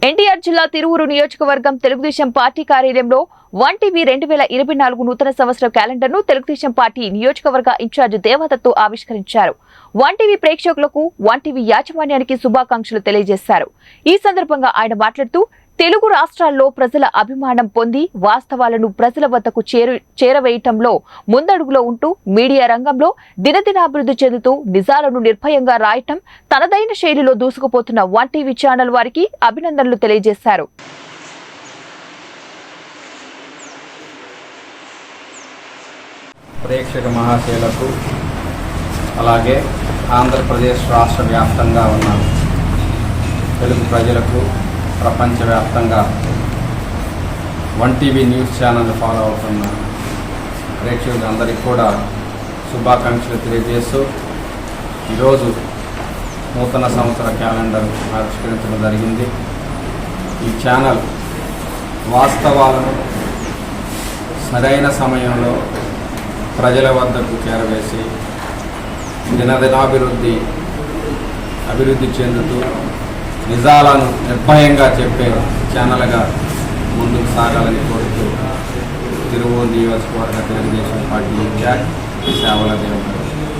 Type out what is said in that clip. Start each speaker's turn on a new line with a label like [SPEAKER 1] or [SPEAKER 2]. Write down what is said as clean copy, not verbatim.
[SPEAKER 1] ఎన్టీఆర్ జిల్లా తిరువురు నియోజకవర్గం తెలుగుదేశం పార్టీ కార్యాలయంలో 1TV 2024 నూతన సంవత్సర క్యాలెండర్ ను తెలుగుదేశం పార్టీ నియోజకవర్గ ఇన్ఛార్జ్ దేవదత్తు ఆవిష్కరించారు. 1TV ప్రేక్షకులకు 1TV యాజమాన్యానికి శుభాకాంక్షలు తెలియజేశారు. ఈ సందర్భంగా ఆయన మాట్లాడుతూ తెలుగు రాష్ట్రాల్లో ప్రజల అభిమానం పొంది వాస్తవాలను ప్రజల వద్దకు చేరవేయటంలో ముందడుగులో ఉంటూ మీడియా రంగంలో దినదినాభివృద్ధి చెందుతూ నిజాలను నిర్భయంగా రాయటం తనదైన శైలిలో దూసుకుపోతున్న 1TV ఛానల్ వారికి అభినందనలు తెలియజేశారు.
[SPEAKER 2] ప్రేక్షక మహాశయులకు అలాగే ఆంధ్రప్రదేశ్ రాష్ట్ర వ్యాప్తంగా ఉన్న తెలుగు ప్రజలకు ప్రపంచవ్యాప్తంగా 1TV న్యూస్ ఛానల్ ఫాలో అవుతున్న ప్రేక్షకులందరికీ కూడా శుభాకాంక్షలు తెలియజేస్తూ ఈరోజు నూతన సంవత్సర క్యాలెండర్ ఆవిష్కరించడం జరిగింది. ఈ ఛానల్ వాస్తవాలను సరైన సమయంలో ప్రజల వద్దకు చేరవేసి అభివృద్ధి చెందుతూ నిజాలను నిర్భయంగా చెప్పే ఛానల్గా ముందుకు సాగాలని కోరుతూ తిరువూరు నియోజకవర్గ తెలుగుదేశం పార్టీ ఇన్ఛార్జ్ సేవల దేవ